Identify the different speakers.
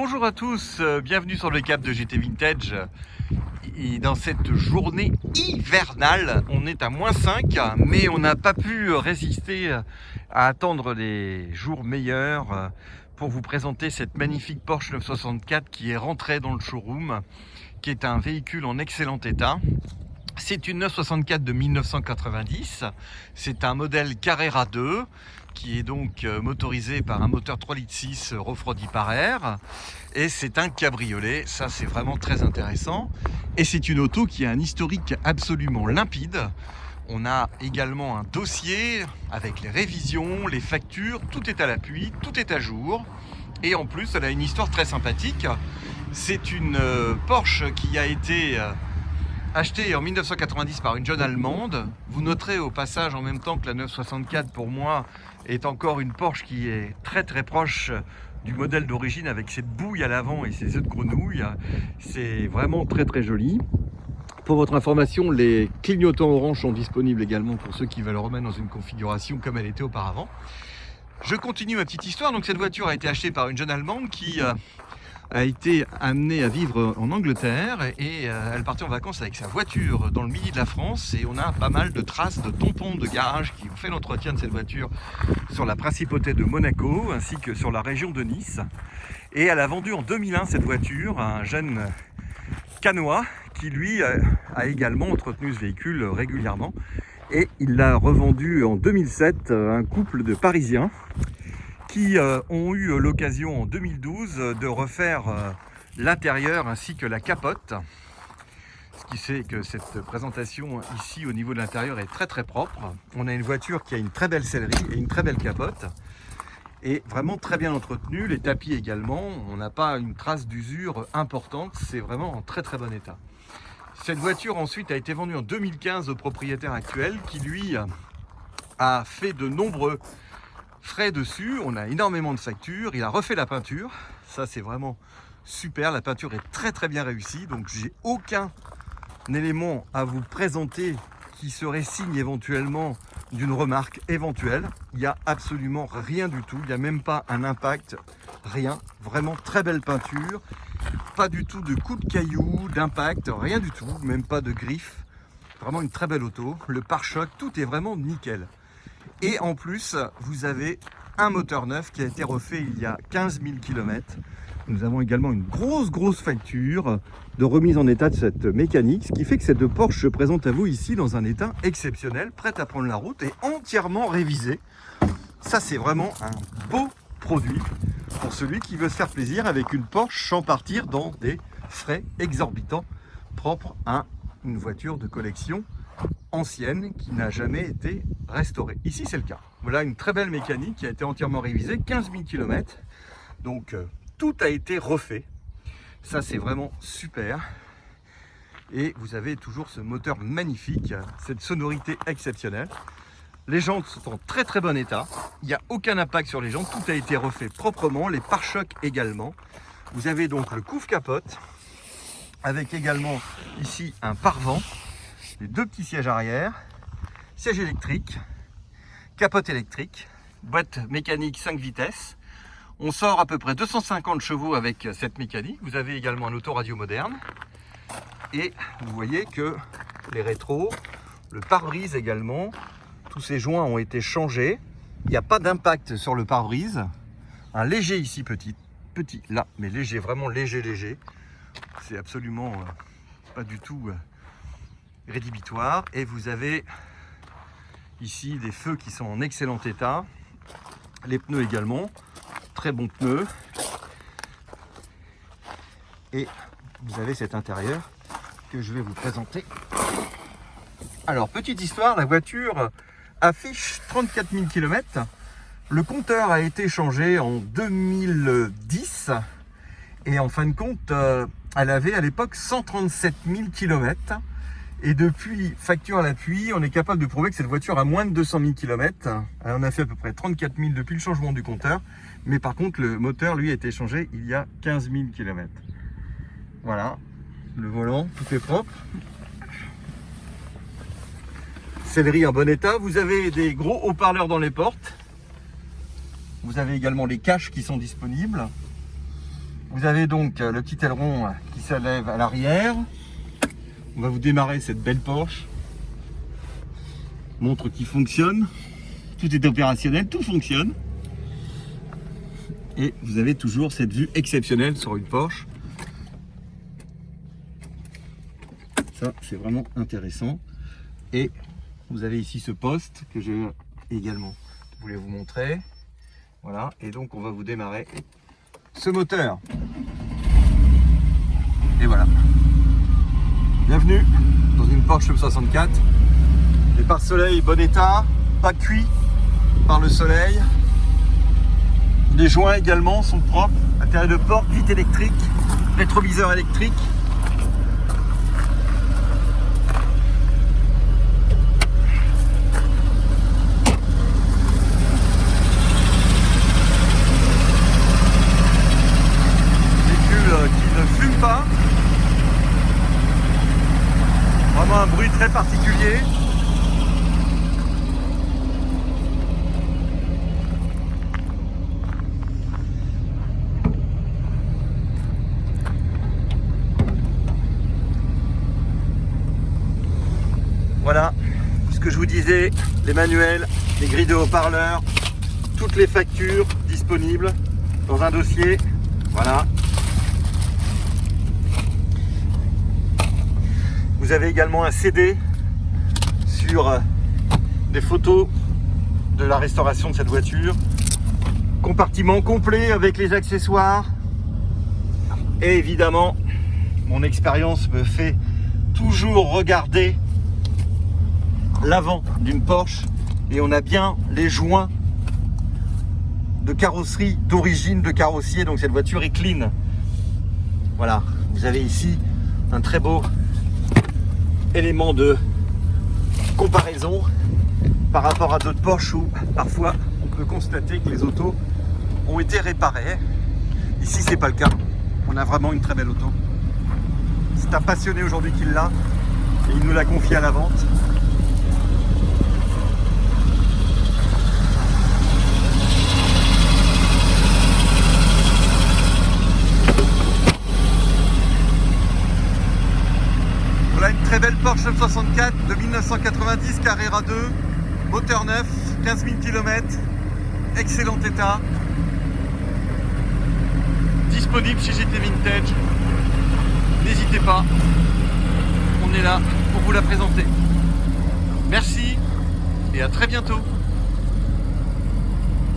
Speaker 1: Bonjour à tous, bienvenue sur le Cap de GT Vintage. Et dans cette journée hivernale, on est à -5, mais on n'a pas pu résister à attendre les jours meilleurs pour vous présenter cette magnifique Porsche 964 qui est rentrée dans le showroom, qui est un véhicule en excellent état. C'est une 964 de 1990, c'est un modèle Carrera 2 qui est donc motorisé par un moteur 3,6 litres refroidi par air, et c'est un cabriolet, ça c'est vraiment très intéressant, et c'est une auto qui a un historique absolument limpide. On a également un dossier avec les révisions, les factures, tout est à l'appui, tout est à jour, et en plus elle a une histoire très sympathique. C'est une Porsche qui a été acheté en 1990 par une jeune Allemande. Vous noterez au passage en même temps que la 964 pour moi est encore une Porsche qui est très proche du modèle d'origine, avec cette bouille à l'avant et ses œufs de grenouille. C'est vraiment très joli. Pour votre information, les clignotants orange sont disponibles également pour ceux qui veulent le remettre dans une configuration comme elle était auparavant. Je continue ma petite histoire. Donc cette voiture a été achetée par une jeune Allemande qui a été amenée à vivre en Angleterre, et elle partait en vacances avec sa voiture dans le midi de la France, et on a pas mal de traces de tampons de garage qui ont fait l'entretien de cette voiture sur la principauté de Monaco ainsi que sur la région de Nice. Et elle a vendu en 2001 cette voiture à un jeune Canois qui lui a également entretenu ce véhicule régulièrement, et il l'a revendu en 2007 à un couple de Parisiens qui ont eu l'occasion en 2012 de refaire l'intérieur ainsi que la capote. Ce qui fait que cette présentation ici au niveau de l'intérieur est très propre. On a une voiture qui a une très belle sellerie et une très belle capote, et vraiment très bien entretenue. Les tapis également, on n'a pas une trace d'usure importante, c'est vraiment en très bon état. Cette voiture ensuite a été vendue en 2015 au propriétaire actuel, qui lui a fait de nombreux frais dessus. On a énormément de factures, il a refait la peinture, ça c'est vraiment super, la peinture est très bien réussie, donc j'ai aucun élément à vous présenter qui serait signe éventuellement d'une remarque éventuelle. Il n'y a absolument rien du tout, il n'y a même pas un impact, rien, vraiment très belle peinture, pas du tout de coups de cailloux, d'impact, rien du tout, même pas de griffes, vraiment une très belle auto. Le pare-choc, tout est vraiment nickel. Et en plus, vous avez un moteur neuf qui a été refait il y a 15 000 km. Nous avons également une grosse facture de remise en état de cette mécanique, ce qui fait que cette Porsche se présente à vous ici dans un état exceptionnel, prête à prendre la route et entièrement révisée. Ça, c'est vraiment un beau produit pour celui qui veut se faire plaisir avec une Porsche sans partir dans des frais exorbitants propres à une voiture de collection ancienne qui n'a jamais été restaurée. Ici c'est le cas. Voilà une très belle mécanique qui a été entièrement révisée, 15 000 km, donc tout a été refait. Ça c'est vraiment super, et vous avez toujours ce moteur magnifique, cette sonorité exceptionnelle. Les jantes sont en très bon état, il n'y a aucun impact sur les jantes, tout a été refait proprement, les pare-chocs également. Vous avez donc le couvre-capote avec également ici un pare-vent, les deux petits sièges arrière, siège électrique, capote électrique, boîte mécanique 5 vitesses. On sort à peu près 250 chevaux avec cette mécanique. Vous avez également un autoradio moderne. Et vous voyez que les rétros, le pare-brise également, tous ces joints ont été changés. Il n'y a pas d'impact sur le pare-brise. Un léger ici, petit là, mais léger, vraiment léger. C'est absolument pas du tout rédhibitoire. Et vous avez ici des feux qui sont en excellent état, les pneus également, très bons pneus, et vous avez cet intérieur que je vais vous présenter. Alors, petite histoire, la voiture affiche 34 000 km, le compteur a été changé en 2010, et en fin de compte elle avait à l'époque 137 000 km. Et depuis, facture à l'appui, on est capable de prouver que cette voiture a moins de 200 000 km. On a fait à peu près 34 000 depuis le changement du compteur. Mais par contre, le moteur, lui, a été changé il y a 15 000 km. Voilà, le volant, tout est propre. Sellerie en bon état. Vous avez des gros haut-parleurs dans les portes. Vous avez également les caches qui sont disponibles. Vous avez donc le petit aileron qui s'élève à l'arrière. On va vous démarrer cette belle Porsche. Montre qui fonctionne. Tout est opérationnel, tout fonctionne. Et vous avez toujours cette vue exceptionnelle sur une Porsche. Ça, c'est vraiment intéressant. Et vous avez ici ce poste que je également voulais vous montrer. Voilà, et donc on va vous démarrer ce moteur. Et voilà. Bienvenue dans une Porsche 64. Les pare-soleil bon état, pas cuit par le soleil. Les joints également sont propres. Intérieur de porte, vitre électrique, rétroviseur électrique. Véhicule qui ne fume pas. Vraiment un bruit très particulier. Voilà, ce que je vous disais, les manuels, les grilles de haut-parleurs, toutes les factures disponibles dans un dossier. Voilà. Vous avez également un CD sur des photos de la restauration de cette voiture. Compartiment complet avec les accessoires. Et évidemment, mon expérience me fait toujours regarder l'avant d'une Porsche et on a bien les joints de carrosserie d'origine de carrossier, donc cette voiture est clean. Voilà, vous avez ici un très beau élément de comparaison par rapport à d'autres Porsche où parfois on peut constater que les autos ont été réparées. Ici c'est pas le cas, on a vraiment une très belle auto. C'est un passionné aujourd'hui qui l'a et il nous l'a confié à la vente. Voilà une très belle Porsche 964 de 1990 Carrera 2, moteur neuf, 15 000 km, excellent état, disponible chez GT Vintage. N'hésitez pas, on est là pour vous la présenter. Merci et à très bientôt.